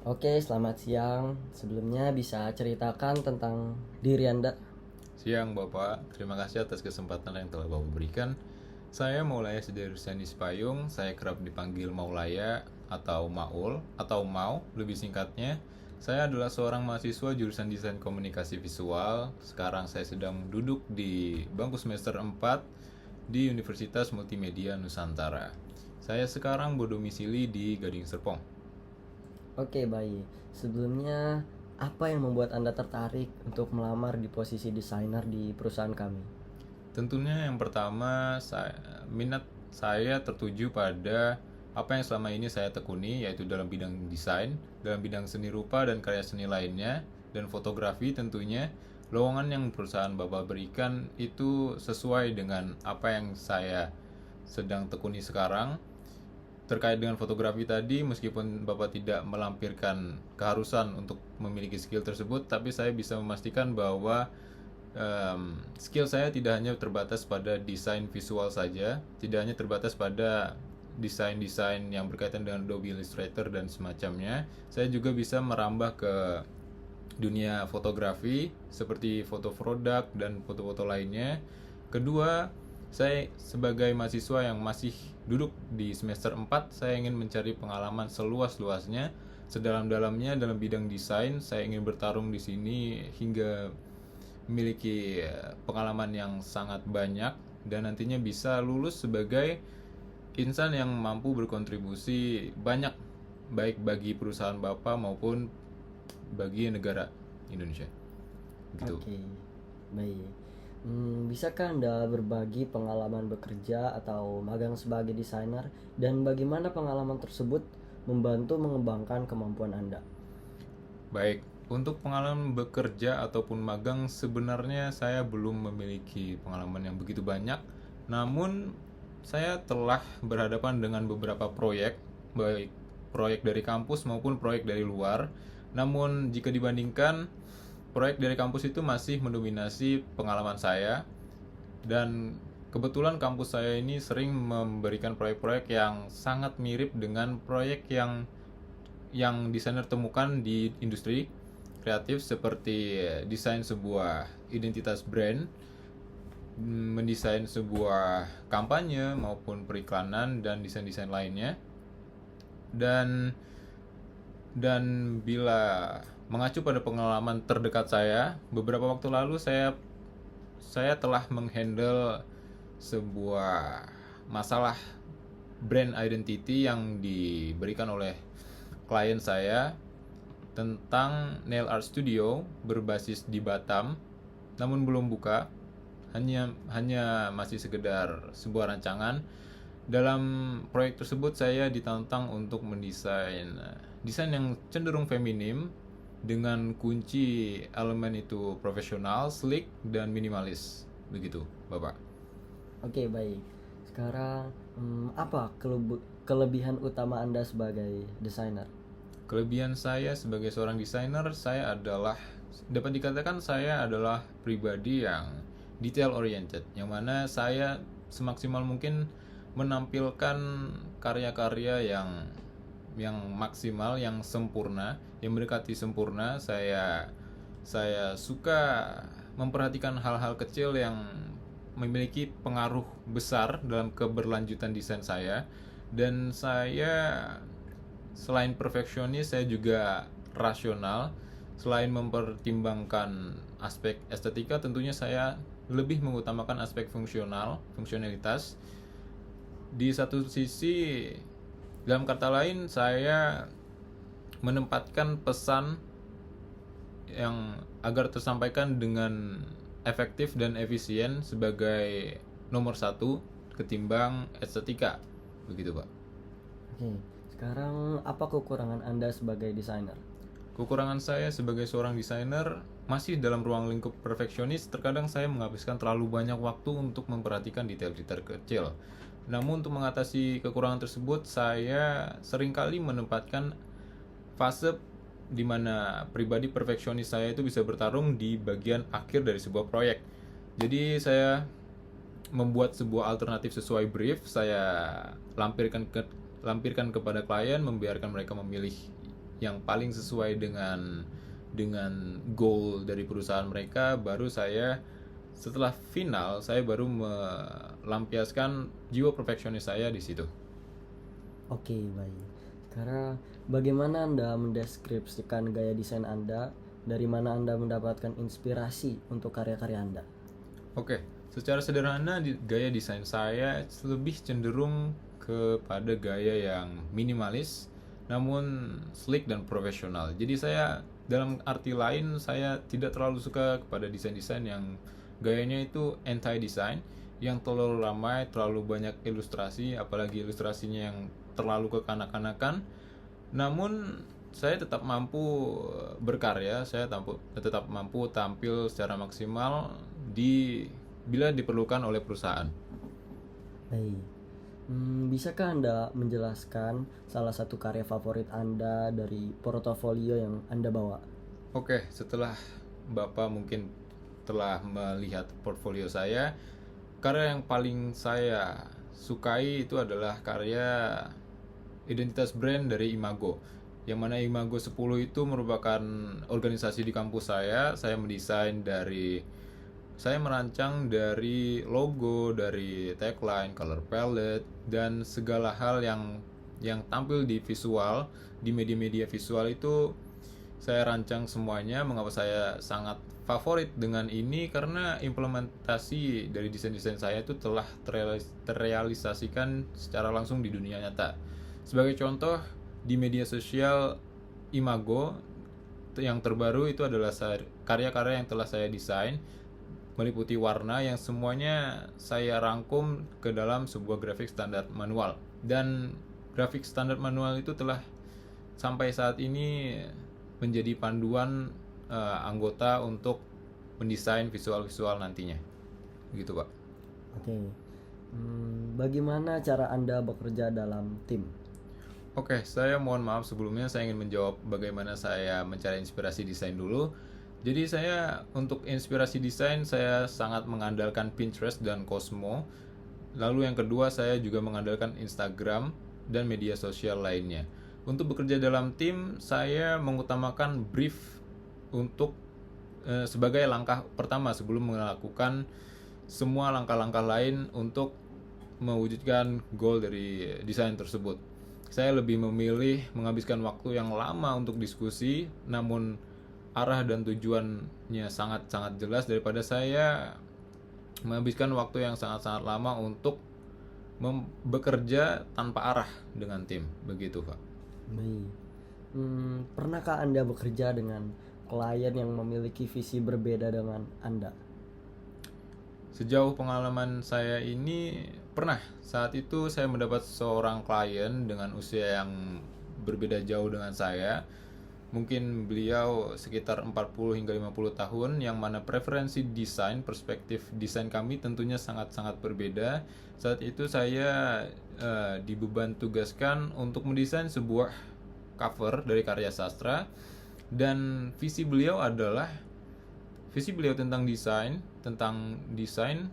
Oke, selamat siang. Sebelumnya bisa ceritakan tentang diri Anda? Siang Bapak, terima kasih atas kesempatan yang telah Bapak berikan. Saya Maulaya Sidarusani Payung, saya kerap dipanggil Maulaya atau Maul atau Mau lebih singkatnya. Saya adalah seorang mahasiswa jurusan Desain Komunikasi Visual. Sekarang saya sedang duduk di bangku semester 4 di Universitas Multimedia Nusantara. Saya sekarang berdomisili di Gading Serpong. Oke, baik. Sebelumnya, apa yang membuat Anda tertarik untuk melamar di posisi desainer di perusahaan kami? Tentunya yang pertama, minat saya tertuju pada apa yang selama ini saya tekuni, yaitu dalam bidang desain, dalam bidang seni rupa dan karya seni lainnya, dan fotografi tentunya. Lowongan yang perusahaan Bapak berikan itu sesuai dengan apa yang saya sedang tekuni sekarang. Terkait dengan fotografi tadi, meskipun Bapak tidak melampirkan keharusan untuk memiliki skill tersebut, tapi saya bisa memastikan bahwa skill saya tidak hanya terbatas pada desain visual saja, tidak hanya terbatas pada desain-desain yang berkaitan dengan Adobe Illustrator dan semacamnya. Saya juga bisa merambah ke dunia fotografi seperti foto produk dan foto-foto lainnya. Kedua, saya sebagai mahasiswa yang masih duduk di semester 4, saya ingin mencari pengalaman seluas-luasnya, sedalam-dalamnya dalam bidang desain. Saya ingin bertarung di sini hingga memiliki pengalaman yang sangat banyak dan nantinya bisa lulus sebagai insan yang mampu berkontribusi banyak baik bagi perusahaan Bapak maupun bagi negara Indonesia. Gitu. Oke, baik. Bisakah Anda berbagi pengalaman bekerja atau magang sebagai desainer dan bagaimana pengalaman tersebut membantu mengembangkan kemampuan Anda? Baik, untuk pengalaman bekerja ataupun magang sebenarnya saya belum memiliki pengalaman yang begitu banyak. Namun saya telah berhadapan dengan beberapa proyek, baik proyek dari kampus maupun proyek dari luar. Namun jika dibandingkan, proyek dari kampus itu masih mendominasi pengalaman saya, dan kebetulan kampus saya ini sering memberikan proyek-proyek yang sangat mirip dengan proyek yang desainer temukan di industri kreatif, seperti desain sebuah identitas brand, mendesain sebuah kampanye maupun periklanan dan desain-desain lainnya. Dan dan bila mengacu pada pengalaman terdekat saya, beberapa waktu lalu saya telah menghandle sebuah masalah brand identity yang diberikan oleh klien saya tentang nail art studio berbasis di Batam, namun belum buka, hanya hanya masih sekedar sebuah rancangan. Dalam proyek tersebut saya ditantang untuk mendesain desain yang cenderung feminim dengan kunci elemen itu profesional, sleek, dan minimalis. Begitu, Bapak. Oke, baik. Sekarang, apa kelebihan utama Anda sebagai desainer? Kelebihan saya sebagai seorang desainer, saya adalah, dapat dikatakan saya adalah pribadi yang detail oriented, yang mana saya semaksimal mungkin menampilkan karya-karya yang maksimal, yang sempurna, yang mendekati sempurna. Saya suka memperhatikan hal-hal kecil yang memiliki pengaruh besar dalam keberlanjutan desain saya. Dan saya, selain perfeksionis, saya juga rasional. Selain mempertimbangkan aspek estetika, tentunya saya lebih mengutamakan aspek fungsionalitas. Di satu sisi, dalam kata lain, saya menempatkan pesan yang agar tersampaikan dengan efektif dan efisien sebagai nomor satu ketimbang estetika. Begitu, Pak. Oke, sekarang apa kekurangan Anda sebagai desainer? Kekurangan saya sebagai seorang desainer masih dalam ruang lingkup perfeksionis. Terkadang saya menghabiskan terlalu banyak waktu untuk memperhatikan detail-detail kecil. Namun untuk mengatasi kekurangan tersebut, saya seringkali menempatkan fase di mana pribadi perfeksionis saya itu bisa bertarung di bagian akhir dari sebuah proyek. Jadi saya membuat sebuah alternatif sesuai brief, saya lampirkan kepada klien, membiarkan mereka memilih yang paling sesuai dengan goal dari perusahaan mereka, baru saya setelah final saya baru melampiaskan jiwa perfeksionis saya di situ. Oke, baik. Sekarang bagaimana Anda mendeskripsikan gaya desain Anda? Dari mana Anda mendapatkan inspirasi untuk karya-karya Anda? Oke, secara sederhana gaya desain saya lebih cenderung kepada gaya yang minimalis namun sleek dan profesional. Jadi saya dalam arti lain saya tidak terlalu suka kepada desain-desain yang gayanya itu anti-design, yang terlalu ramai, terlalu banyak ilustrasi, apalagi ilustrasinya yang terlalu kekanak-kanakan. Namun saya tetap mampu berkarya, saya tetap mampu tampil secara maksimal bila diperlukan oleh perusahaan. Baik. Bisakah Anda menjelaskan salah satu karya favorit Anda dari portofolio yang Anda bawa? Oke, setelah Bapak mungkin telah melihat portfolio saya, karya yang paling saya sukai itu adalah karya identitas brand dari Imago. Yang mana Imago 10 itu merupakan organisasi di kampus saya. Saya merancang dari logo, dari tagline, color palette, dan segala hal yang tampil di visual, di media-media visual itu saya rancang semuanya. Mengapa saya sangat favorit dengan ini? Karena implementasi dari desain-desain saya itu telah terrealisasikan secara langsung di dunia nyata. Sebagai contoh, di media sosial Imago yang terbaru itu adalah karya-karya yang telah saya desain, meliputi warna yang semuanya saya rangkum ke dalam sebuah grafik standar manual. Dan grafik standar manual itu telah sampai saat ini menjadi panduan anggota untuk mendesain visual-visual nantinya. Begitu, Pak. Oke. Bagaimana cara Anda bekerja dalam tim? Oke, saya mohon maaf sebelumnya, saya ingin menjawab bagaimana saya mencari inspirasi desain dulu. Jadi saya untuk inspirasi desain saya sangat mengandalkan Pinterest dan Cosmo. Lalu yang kedua saya juga mengandalkan Instagram dan media sosial lainnya. Untuk bekerja dalam tim saya mengutamakan brief untuk sebagai langkah pertama sebelum melakukan semua langkah-langkah lain untuk mewujudkan goal dari desain tersebut. Saya lebih memilih menghabiskan waktu yang lama untuk diskusi, namun arah dan tujuannya sangat-sangat jelas daripada saya menghabiskan waktu yang sangat-sangat lama untuk bekerja tanpa arah dengan tim. Begitu, Pak. Baik. Pernahkah Anda bekerja dengan klien yang memiliki visi berbeda dengan Anda? Sejauh pengalaman saya ini pernah. Saat itu saya mendapat seorang klien dengan usia yang berbeda jauh dengan saya. Mungkin beliau sekitar 40 hingga 50 tahun, yang mana preferensi desain, perspektif desain kami tentunya sangat-sangat berbeda. Saat itu saya dibeban tugaskan untuk mendesain sebuah cover dari karya sastra, dan visi beliau tentang desain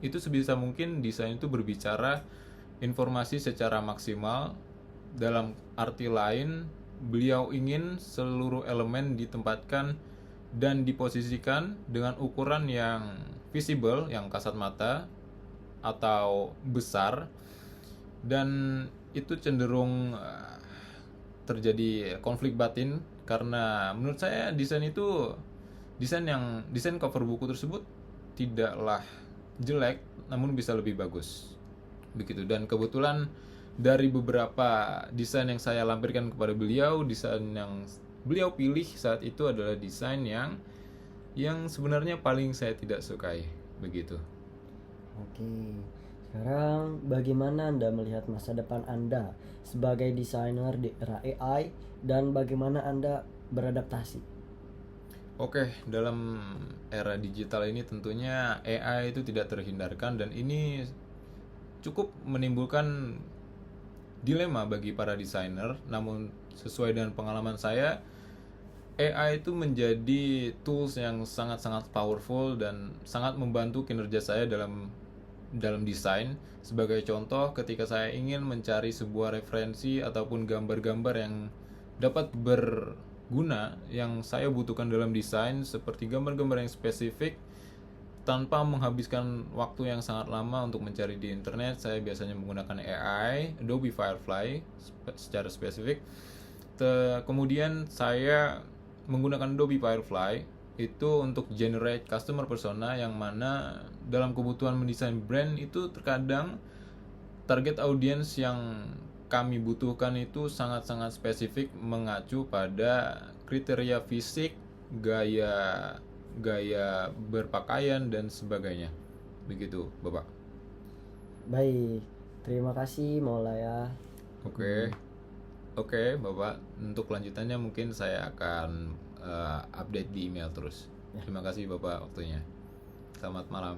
itu sebisa mungkin desain itu berbicara informasi secara maksimal. Dalam arti lain, beliau ingin seluruh elemen ditempatkan dan diposisikan dengan ukuran yang visible, yang kasat mata atau besar, dan itu cenderung terjadi konflik batin karena menurut saya desain cover buku tersebut tidaklah jelek, namun bisa lebih bagus. Begitu. Dan kebetulan dari beberapa desain yang saya lampirkan kepada beliau, desain yang beliau pilih saat itu adalah desain yang sebenarnya paling saya tidak sukai. Begitu. Oke. Sekarang bagaimana Anda melihat masa depan Anda sebagai desainer di era AI dan bagaimana Anda beradaptasi? Oke, dalam era digital ini tentunya AI itu tidak terhindarkan, dan ini cukup menimbulkan dilema bagi para desainer. Namun sesuai dengan pengalaman saya, AI itu menjadi tools yang sangat-sangat powerful dan sangat membantu kinerja saya dalam desain. Sebagai contoh, ketika saya ingin mencari sebuah referensi ataupun gambar-gambar yang dapat berguna yang saya butuhkan dalam desain, seperti gambar-gambar yang spesifik tanpa menghabiskan waktu yang sangat lama untuk mencari di internet. Saya biasanya menggunakan AI, Adobe Firefly secara spesifik. Kemudian saya menggunakan Adobe Firefly itu untuk generate customer persona, yang mana dalam kebutuhan mendesain brand itu terkadang target audience yang kami butuhkan itu sangat-sangat spesifik, mengacu pada kriteria fisik, gaya berpakaian dan sebagainya. Begitu, Bapak. Baik, terima kasih Maulaya. Oke, Bapak. Untuk kelanjutannya mungkin saya akan update di email terus. Terima kasih Bapak waktunya. Selamat malam.